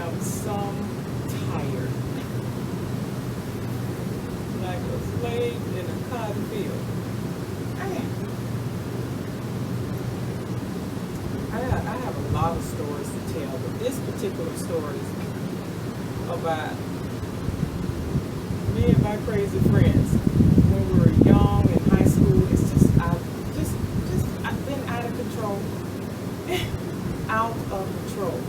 am some tired. Like a slave in a cotton field. I have a lot of stories to tell, but this particular story is about me and my crazy friends when we were young in high school. It's just I've been out of control. Out of control.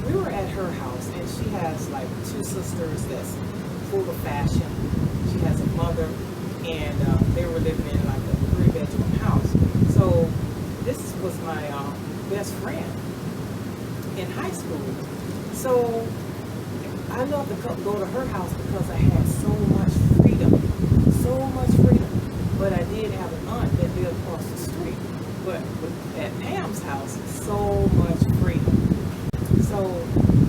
We were at her house, and she has like two sisters that's full of fashion. She has a mother, and they were living in like a 3-bedroom house. So this was my best friend in high school. So I loved to go to her house because I had so much freedom. But I did have an aunt that lived across the street. But at Pam's house, so much freedom. So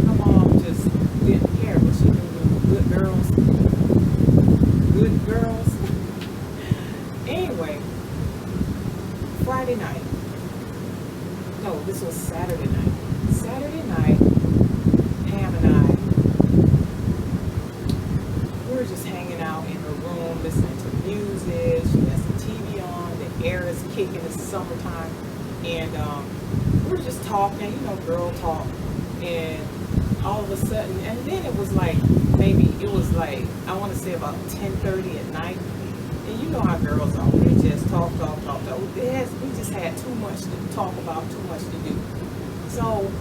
my mom just didn't care, but she knew we were good girls. Good girls. Anyway, Friday night. No, this was Saturday night. Saturday night, Pam and I, we were just hanging out in her room, listening to music. She has the TV on, the air is kicking, it's summertime. And we were just talking, girl talk. And all of a sudden, and then it was like, I want to say about 10:30 at night. And you know how girls are. We just talk. We just had too much to talk about, too much to do. So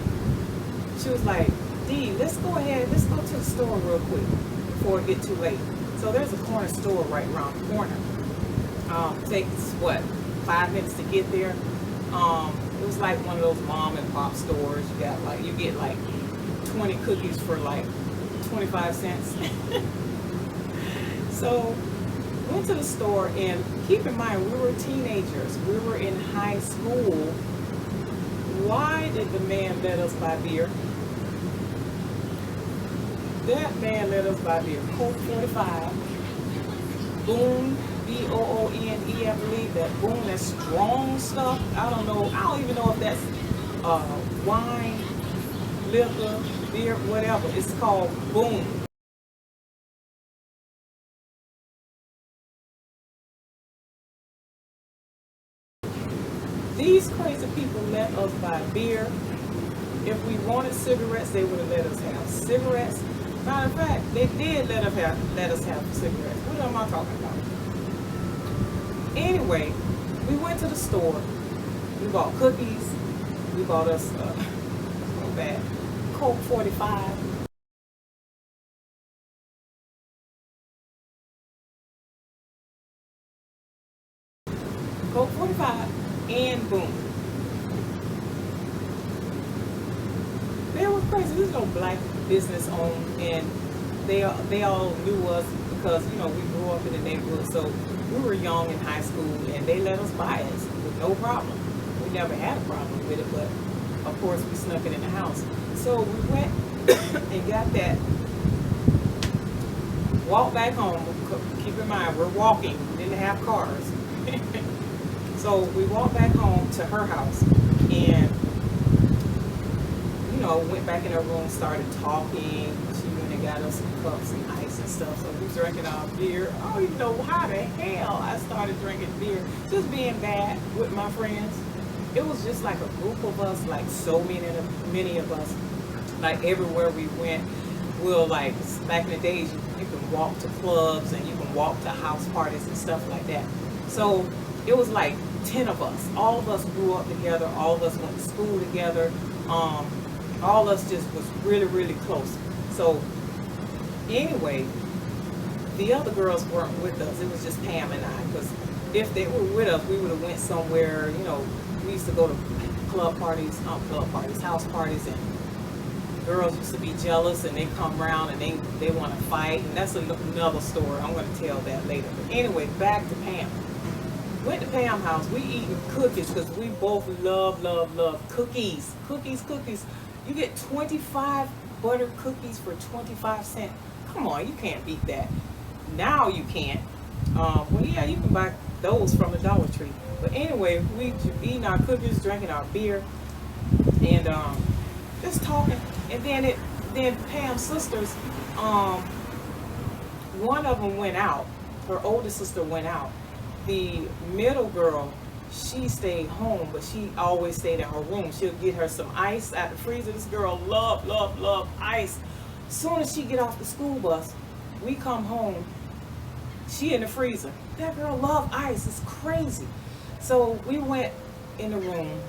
she was like, Dee, let's go to the store real quick before it get too late. So there's a corner store right around the corner. Takes 5 minutes to get there. It was like one of those mom and pop stores. You get like 20 cookies for like 25 cents. So went to the store, and keep in mind, we were teenagers. We were in high school. Why did the man let us buy beer? That man let us buy beer. Coke 45. Boone, B-O-O-N-E, I believe. That Boone, that strong stuff. I don't even know if that's wine, liquor, beer, whatever. It's called Boone. These crazy people let us buy beer. If we wanted cigarettes, they would have let us have cigarettes. Matter of fact, they did let us have cigarettes. What am I talking about? Anyway, we went to the store. We bought cookies. We bought us Coke 45. Coke 45 and Boom. They were crazy. There's no black business owned, and they all knew us because we grew up in the neighborhood. So we were young in high school, and they let us buy it with no problem. We never had a problem with it, but of course we snuck it in the house. So we went and got that. Walked back home. Keep in mind, we're walking. We didn't have cars. So we walked back home to her house, and went back in her room, started talking. She went and got us some cups and ice and stuff. So we was drinking our beer. I don't even know how the hell I started drinking beer. Just being bad with my friends. It was just like a group of us, like so many of us. Like everywhere we went, back in the days, you can walk to clubs and you can walk to house parties and stuff like that. So it was like 10 of us. All of us grew up together. All of us went to school together. All of us just was really, really close. So anyway, the other girls weren't with us. It was just Pam and I. Because if they were with us, we would have went somewhere. We used to go to house parties, and girls used to be jealous, and they come around and they want to fight. And that's another story. I'm going to tell that later. But anyway, back to Pam. Went to Pam's house. We eating cookies because we both love cookies. Cookies. You get 25 butter cookies for 25 cents. Come on, you can't beat that. Now you can't. Yeah, you can buy those from the Dollar Tree. But anyway, we eating our cookies, drinking our beer. and just talking. And then Pam's sisters, one of them went out. Her older sister went out. The middle girl, she stayed home, but she always stayed in her room. She'll get her some ice out the freezer. This girl love ice. Soon as she get off the school bus, we come home, she in the freezer. That girl love ice. It's crazy. So we went in the room.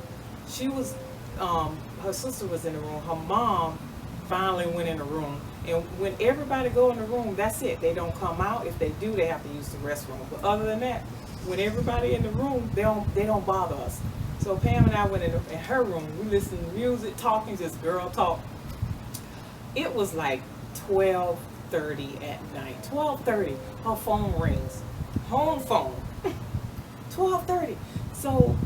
She was, her sister was in the room. Her mom finally went in the room. And when everybody go in the room, that's it. They don't come out. If they do, they have to use the restroom. But other than that, when everybody in the room, they don't bother us. So Pam and I went in her room. We listened to music, talking, just girl talk. It was like 12:30 at night. 12:30, her phone rings. Home phone. 12:30. So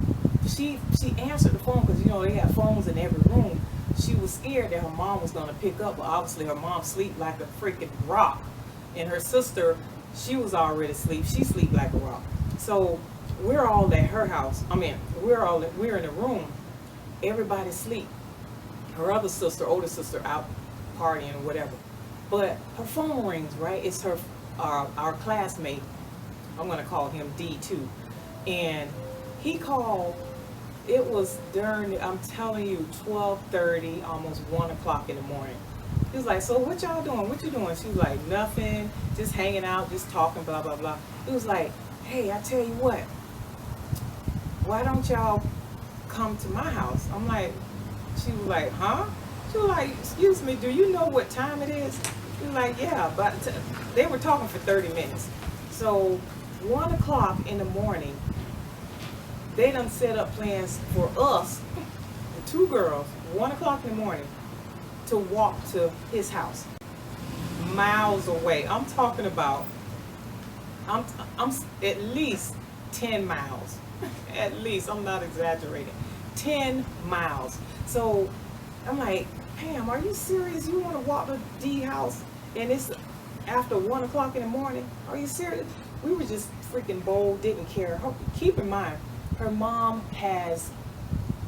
she answered the phone because, you know, they have phones in every room. She was scared that her mom was going to pick up, but obviously her mom sleep like a freaking rock. And her sister, she was already asleep. She sleep like a rock. So we're all at her house. I mean, we're in the room. Everybody sleep. Her other sister, older sister, out partying or whatever. But her phone rings, right? It's her, our classmate. I'm going to call him D2. And he called. It was during, I'm telling you, 12:30, almost 1 o'clock in the morning. He was like, so what y'all doing? What you doing? She was like, nothing, just hanging out, just talking, blah, blah, blah. He was like, hey, I tell you what, why don't y'all come to my house? I'm like, she was like, huh? She was like, excuse me, do you know what time it is? He was like, yeah, but they were talking for 30 minutes. So 1 o'clock in the morning, they done set up plans for us, the two girls, 1 o'clock in the morning, to walk to his house. Miles away. I'm talking about, I'm at least 10 miles. At least, I'm not exaggerating. 10 miles. So I'm like, Pam, are you serious? You want to walk to D house? And it's after 1 o'clock in the morning? Are you serious? We were just freaking bold, didn't care. Keep in mind, her mom has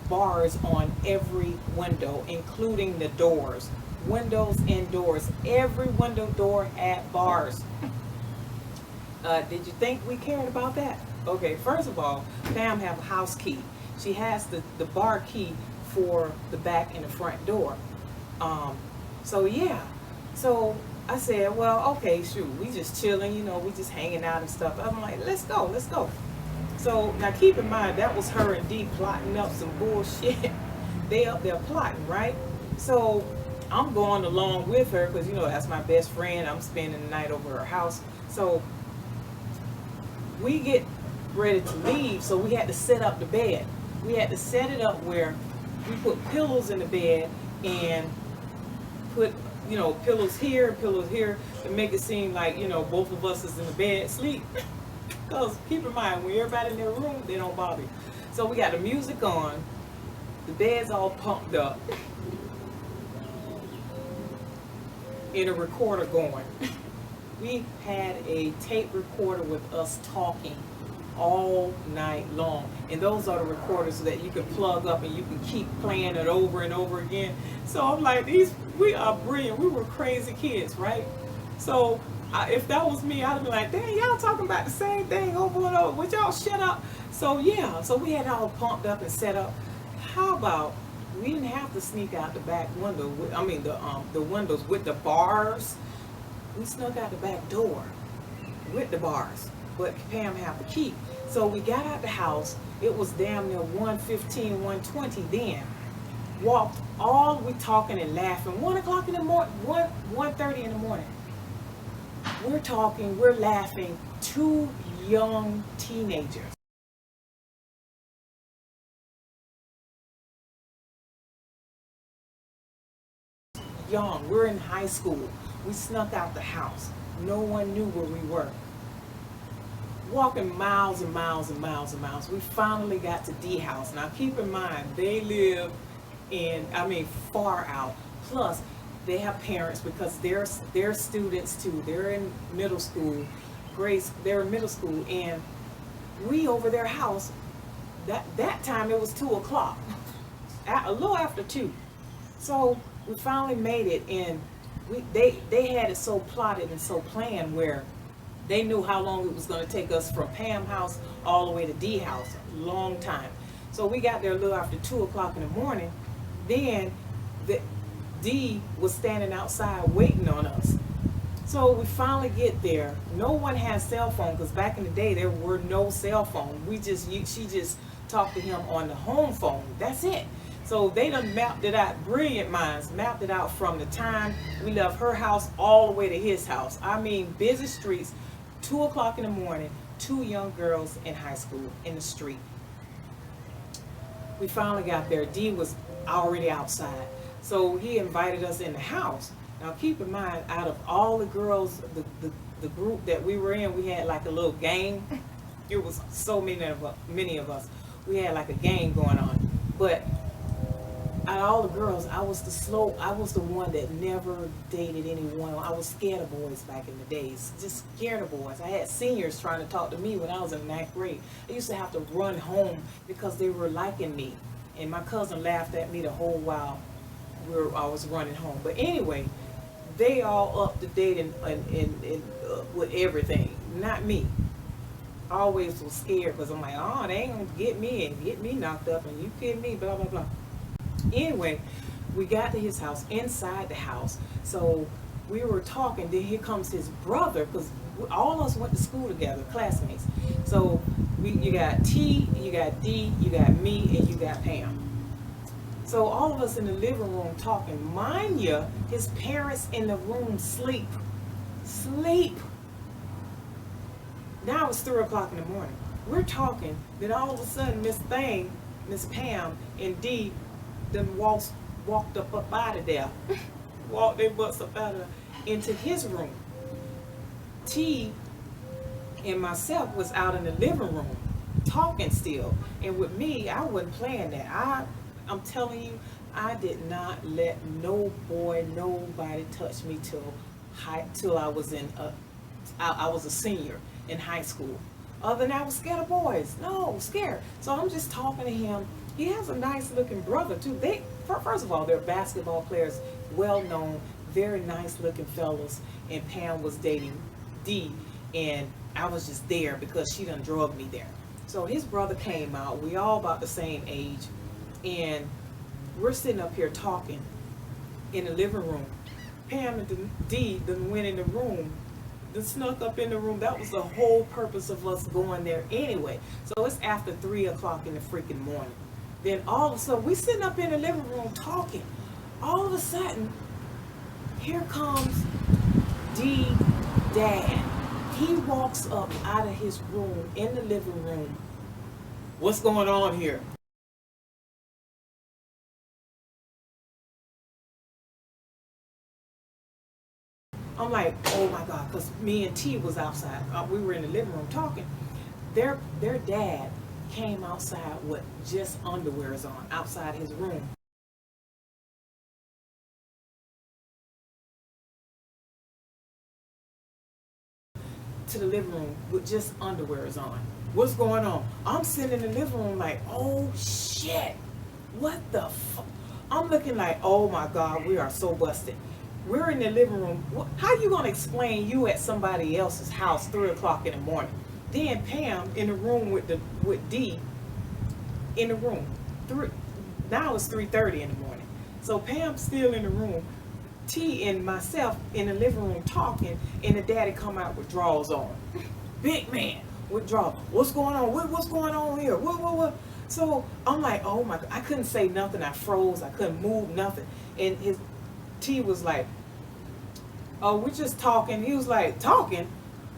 bars on every window, including the doors. Windows and doors. Every window door had bars. Did you think we cared about that? Okay, first of all, Pam have a house key. She has the bar key for the back and the front door. So yeah. So I said, well, okay, shoot, we just chilling, you know, we just hanging out and stuff. I'm like, let's go. So now keep in mind, that was her and D plotting up some bullshit. They up there plotting, right? So I'm going along with her because, you know, that's my best friend. I'm spending the night over her house. So we get ready to leave, so we had to set up the bed. We had to set it up where we put pillows in the bed and put, you know, pillows here to make it seem like, you know, both of us is in the bed sleep. Because keep in mind, when everybody in their room, they don't bother you. So we got the music on, the bed's all pumped up, and a recorder going. We had a tape recorder with us talking all night long. And those are the recorders that you can plug up and you can keep playing it over and over again. So I'm like, we are brilliant. We were crazy kids, right? So if that was me, I'd be like, dang, y'all talking about the same thing over and over. Would y'all shut up? So yeah, so we had it all pumped up and set up. How about we didn't have to sneak out the back window, the windows with the bars. We snuck out the back door with the bars, but Pam had the key. So we got out the house. It was damn near 1:15, 1:20 then. Walked all, we talking and laughing. 1 o'clock in the morning, 1:30 in the morning. We're talking, we're laughing. Two young teenagers. Young, we're in high school. We snuck out the house. No one knew where we were. Walking miles and miles and miles and miles. We finally got to D house. Now keep in mind, they live far out. Plus, they have parents because they're students too. They're in middle school, they're in middle school, and we over their house. That time it was 2 o'clock. a little after 2. So we finally made it, and they had it so plotted and so planned where they knew how long it was going to take us from Pam house all the way to D house. A long time. So we got there a little after 2 o'clock in the morning. Then the D was standing outside waiting on us. So we finally get there. No one has cell phone, because back in the day there were no cell phone. She just talked to him on the home phone. That's it. So they done mapped it out. Brilliant minds mapped it out from the time we left her house all the way to his house. I mean, busy streets. 2 o'clock in the morning. 2 young girls in high school in the street. We finally got there. D was already outside. So he invited us in the house. Now keep in mind, out of all the girls, the group that we were in, we had like a little gang. It was so many of us. We had like a gang going on. But out of all the girls, I was the one that never dated anyone. I was scared of boys back in the days. Just scared of boys. I had seniors trying to talk to me when I was in 9th grade. I used to have to run home because they were liking me. And my cousin laughed at me the whole while I was running home. But anyway, they all up to date and with everything. Not me. I always was scared because I'm like, oh, they ain't gonna get me and get me knocked up, and you kidding me, blah, blah, blah. Anyway, we got to his house, inside the house. So we were talking, then here comes his brother, because all of us went to school together, classmates. So you got T, you got D, you got me, and you got Pam. So all of us in the living room talking. Mind you, his parents in the room sleep. Now it's 3 o'clock in the morning. We're talking, then all of a sudden Miss Pam and D then walked up out of there. Walked their butts up out of there into his room. T and myself was out in the living room talking still. And with me, I wasn't playing that. I'm telling you, I did not let nobody touch me till I was I was a senior in high school. Other than I was scared of boys. No, scared. So I'm just talking to him. He has a nice looking brother too. First of all, they're basketball players, well known, very nice looking fellas. And Pam was dating D, and I was just there because she done drugged me there. So his brother came out. We all about the same age. And we're sitting up here talking in the living room. Pam and D then went in the room, then snuck up in the room. That was the whole purpose of us going there anyway. So it's after 3 o'clock in the freaking morning. Then all of a sudden, we sitting up in the living room talking. All of a sudden, here comes D dad. He walks up out of his room in the living room. What's going on here? I'm like, oh my God, because me and T was outside. We were in the living room talking. Their dad came outside with just underwears on outside his room. To the living room with just underwears on. What's going on? I'm sitting in the living room like, oh shit, what the fuck? I'm looking like, oh my God, we are so busted. We're in the living room. How you gonna explain you at somebody else's house 3 o'clock in the morning? Then Pam in the room with D in the room. Now it's 3:30 in the morning. So Pam's still in the room. T and myself in the living room talking, and the daddy come out with drawers on. Big man with drawers. What's going on? What's going on here? What? So I'm like, oh my God. I couldn't say nothing. I froze. I couldn't move nothing. And his T was like, oh, we're just talking. He was like, talking?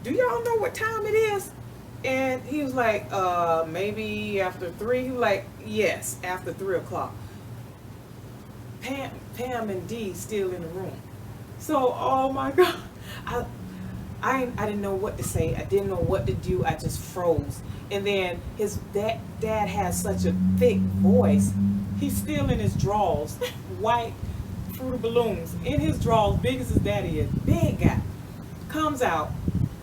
Do y'all know what time it is? And he was like, maybe after 3. He was like, yes, after 3 o'clock. Pam and D still in the room. So, oh my God. I didn't know what to say. I didn't know what to do. I just froze. And then his dad has such a thick voice. He's still in his drawers, white Fruity Balloons in his drawers, big as his daddy is, big guy, comes out.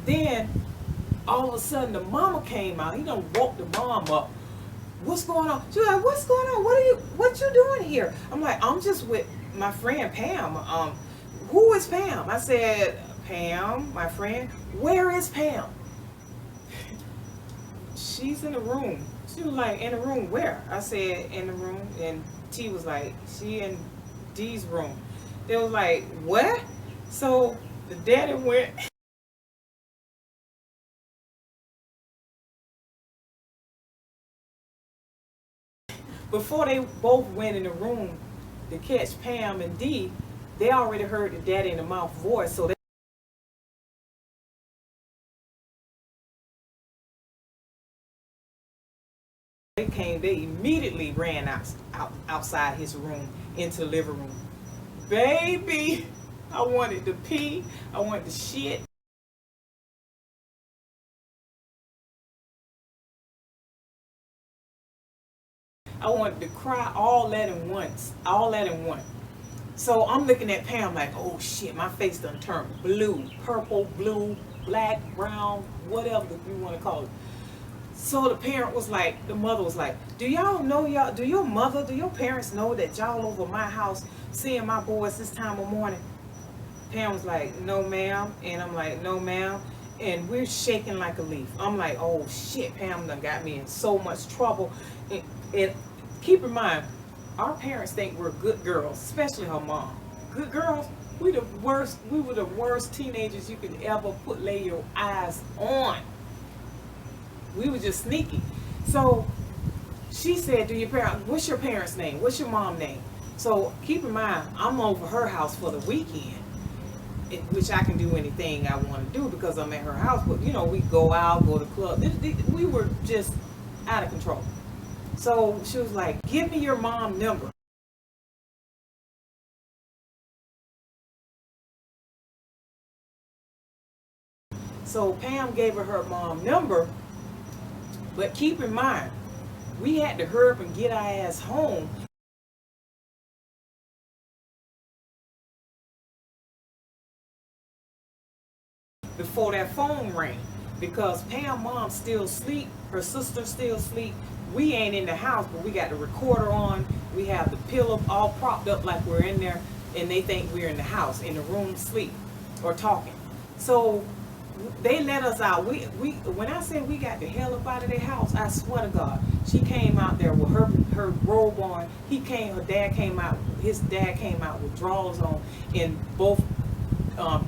Then all of a sudden the mama came out. He done woke the mom up. what's going on? She was like, what's going on? What you doing here? I'm like, I'm just with my friend Pam. Who is Pam? I said, Pam, my friend. Where is Pam? She's in the room. She was like, in the room where? I said, in the room. And T was like, she in D's room. They was like, what? So the daddy went. Before they both went in the room to catch Pam and D, they already heard the daddy in the mouth voice. So they immediately ran outside his room into the living room. Baby, I wanted to pee. I wanted to shit. I wanted to cry, all that in once. All that in one. So I'm looking at Pam like, oh shit, my face done turned blue, purple, blue, black, brown, whatever you want to call it. So the parent was like, the mother was like, do your parents know that y'all over my house seeing my boys this time of morning? Pam was like, no ma'am. And I'm like, no ma'am. And we're shaking like a leaf. I'm like, oh shit, Pam done got me in so much trouble. And keep in mind, our parents think we're good girls, especially her mom. Good girls, we were the worst teenagers you could ever lay your eyes on. We were just sneaky. So she said, what's your parents' name? What's your mom's name? So keep in mind, I'm over her house for the weekend, which I can do anything I want to do because I'm at her house. But we go out, go to the club. We were just out of control. So she was like, give me your mom number. So Pam gave her mom number. But keep in mind, we had to hurry up and get our ass home before that phone rang. Because Pam mom still asleep, her sister still asleep. We ain't in the house, but we got the recorder on. We have the pillow all propped up like we're in there, and they think we're in the house, in the room, asleep or talking. So they let us out. When I say we got the hell up out of their house, I swear to God, she came out there with her robe on. His dad came out with drawers on, and both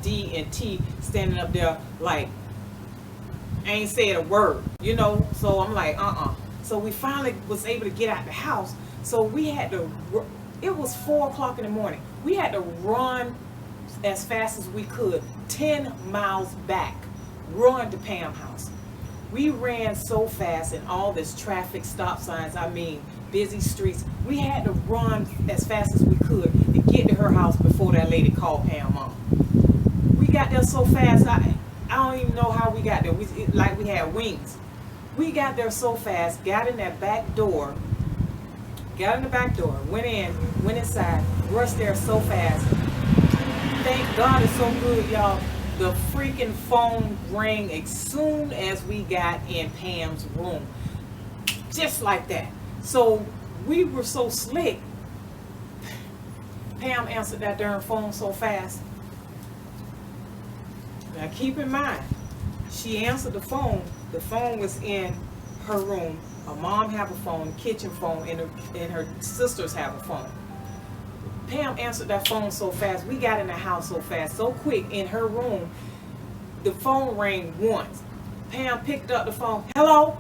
D and T standing up there like ain't said a word, So I'm like, So we finally was able to get out the house. So we had to. It was 4 o'clock in the morning. We had to run as fast as we could, 10 miles back, run to Pam's house. We ran so fast in all this traffic, stop signs, busy streets. We had to run as fast as we could to get to her house before that lady called Pam mom. We got there so fast, I don't even know how we got there. Like we had wings. We got there so fast, got in the back door, went inside, rushed there so fast. Thank God it's so good, y'all. The freaking phone rang as soon as we got in Pam's room. Just like that. So we were so slick. Pam answered that darn phone so fast. Now keep in mind, she answered the phone. The phone was in her room. Her mom have a phone, kitchen phone, and her sisters have a phone. Pam answered that phone so fast. We got in the house so fast, so quick in her room. The phone rang once. Pam picked up the phone. Hello?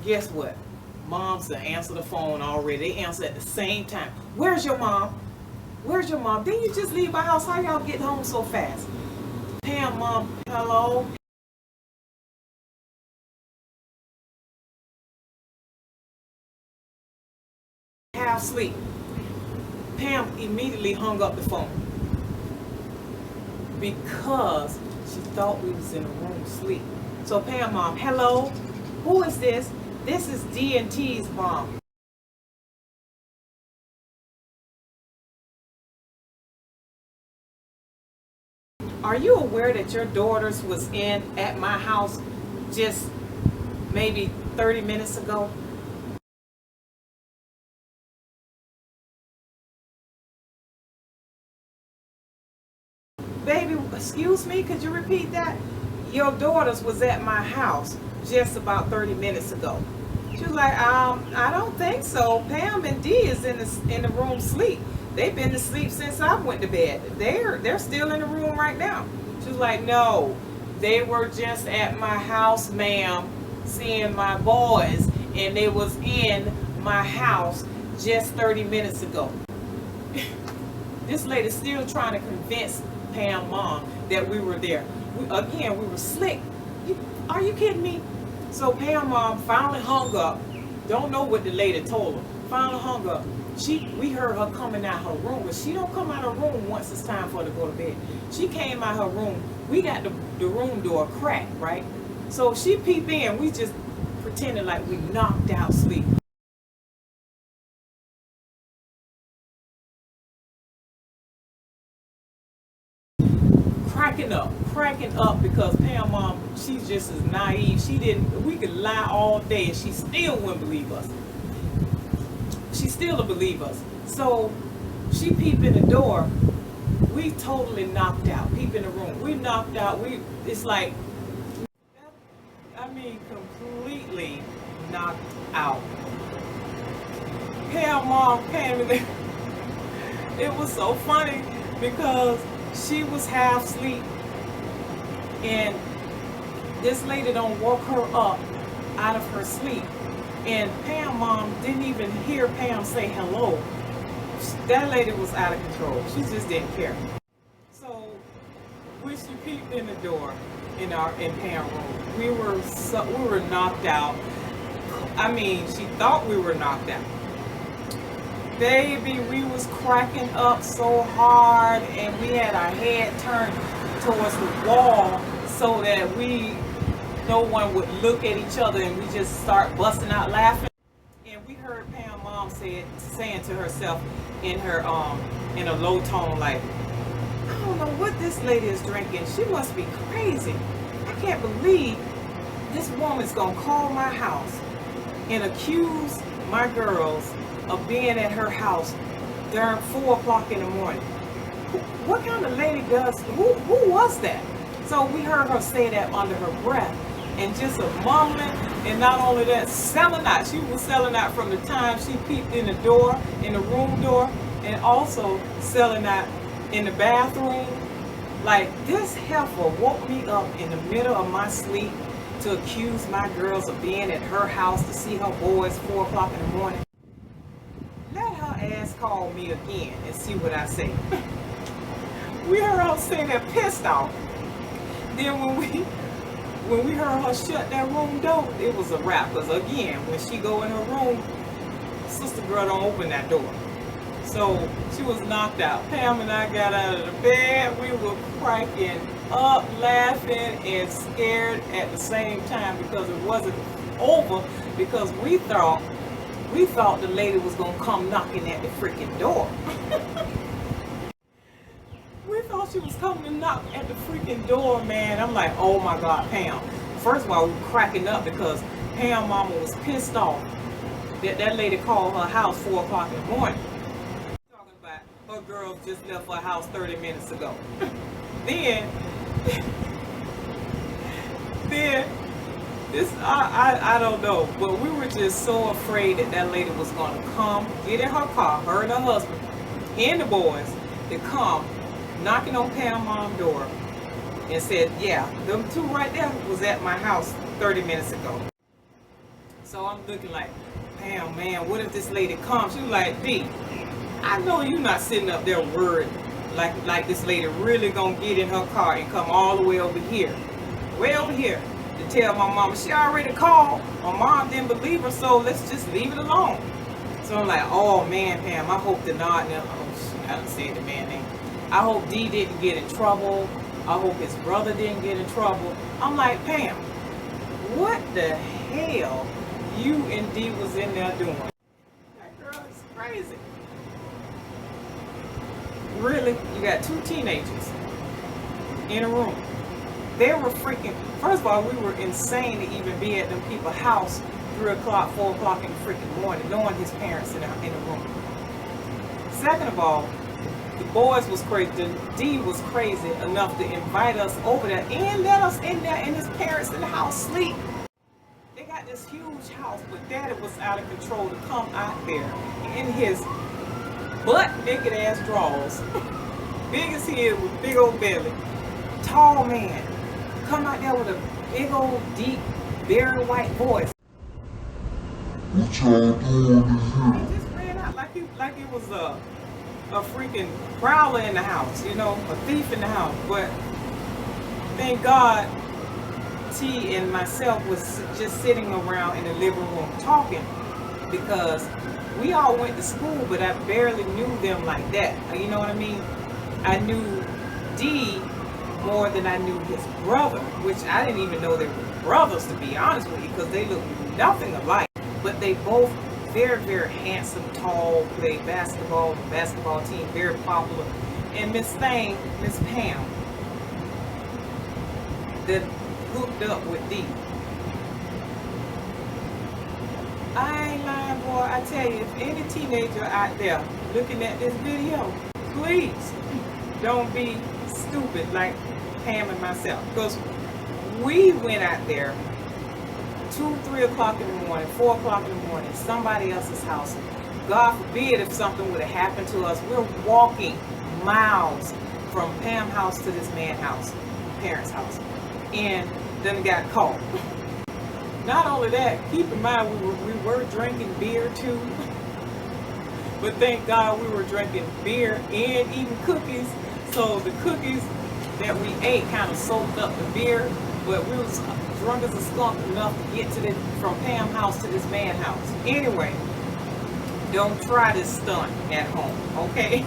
Guess what? Moms answered the phone already. They answered at the same time. Where's your mom? Where's your mom? Didn't you just leave my house? How y'all get home so fast? Pam, mom, hello? Half sleep. Pam immediately hung up the phone because she thought we was in the room asleep. So Pam, mom, hello? Who is this? This is D and T's mom. are you aware that your daughters was in at my house just maybe 30 minutes ago? Baby, excuse me, could you repeat that? Your daughters was at my house just about 30 minutes ago. She was like, I don't think so. Pam and Dee is in the room sleep. They've been asleep since I went to bed. They're still in the room right now. She was like, no, they were just at my house, ma'am, seeing my boys, and they was in my house just 30 minutes ago. This lady's still trying to convince Pam mom that we were there. We were slick. Are you kidding me? So Pam mom finally hung up. Don't know what the lady told her. Finally hung up. We heard her coming out her room, but she don't come out her room once it's time for her to go to bed. She came out her room. We got the room door cracked, right? So she peeped in. We just pretended like we knocked out sleep. Cracking up because Pam mom, she's just as naive. We could lie all day and she still wouldn't believe us. She still would believe us. So she peeped in the door. We totally knocked out. Peep in the room. We knocked out. It's like, I mean, completely knocked out. Pam mom came in there. It was so funny because she was half asleep, and this lady don't woke her up out of her sleep, and Pam mom didn't even hear Pam say hello. That lady was out of control. She just didn't care. So when she peeped in the door in Pam room, we were knocked out. I mean, she thought we were knocked out. Baby, we was cracking up so hard, and we had our head turned towards the wall so that no one would look at each other, and we just start busting out laughing. And we heard Pam mom saying to herself in a low tone, like, I don't know what this lady is drinking. She must be crazy. I can't believe this woman's gonna call my house and accuse my girls of being at her house during 4 o'clock in the morning. What kind of lady who was that? So we heard her say that under her breath, and just a mumbling, and not only that, selling out. She was selling out from the time she peeped in the room door, and also selling out in the bathroom. Like, this heifer woke me up in the middle of my sleep to accuse my girls of being at her house to see her boys 4 o'clock in the morning. Let her ass call me again and see what I say. We heard her say that pissed off. Then when we heard her shut that room door, it was a wrap. Because again, when she go in her room, sister girl don't open that door. So she was knocked out. Pam and I got out of the bed. We were cracking up, laughing, and scared at the same time because it wasn't over, because we thought the lady was going to come knocking at the freaking door. We thought she was coming to knock at the freaking door, man. I'm like, oh my God, Pam. First of all, we were cracking up because Pam mama was pissed off that lady called her house 4 o'clock in the morning. Talking about her girl just left her house 30 minutes ago. Then this, I don't know, but we were just so afraid that lady was going to come, get in her car, her and her husband, and the boys, to come knocking on Pam mom's door and said, yeah, them two right there was at my house 30 minutes ago. So I'm looking like, Pam, man, what if this lady comes? She was like, D, I know you're not sitting up there worried like this lady really gonna get in her car and come all the way over here, to tell my mama. She already called. My mom didn't believe her, so let's just leave it alone. So I'm like, oh man, Pam, I hope I don't say the man name. I hope D didn't get in trouble. I hope his brother didn't get in trouble. I'm like, Pam, what the hell you and D was in there doing? That girl is crazy. Really? You got 2 teenagers in a room. They were freaking, first of all, we were insane to even be at them people's house 3 o'clock, 4 o'clock in the freaking morning, knowing his parents in the room. Second of all, the boys was crazy, the D was crazy enough to invite us over there and let us in there and his parents in the house sleep. They got this huge house, but daddy was out of control to come out there in his butt naked ass drawers, big as he is with big old belly, tall man, come out there with a big old deep, very white voice. What y'all doing in He here? just ran out like it was a freaking prowler in the house, you know, a thief in the house. But thank God, T and myself was just sitting around in the living room talking, because we all went to school, but I barely knew them like that. You know what I mean? I knew D more than I knew his brother, which I didn't even know they were brothers, to be honest with you, because they look nothing alike. But they both very, very handsome, tall, played basketball, the basketball team, very popular. And Miss Pam, that hooked up with D. I ain't lying, boy. I tell you, if any teenager out there looking at this video, please don't be stupid like Pam and myself. Because we went out there 2, 3 o'clock in the morning, 4 o'clock in the morning, somebody else's house. God forbid if something would have happened to us. We're walking miles from Pam's house to this man's house, parents' house, and then got caught. Not only that, keep in mind we were drinking beer too. But thank God we were drinking beer and eating cookies. So the cookies that we ate kind of soaked up the beer, but we was drunk as a skunk enough to get to from Pam's house to this man's house. Anyway, don't try this stunt at home, okay?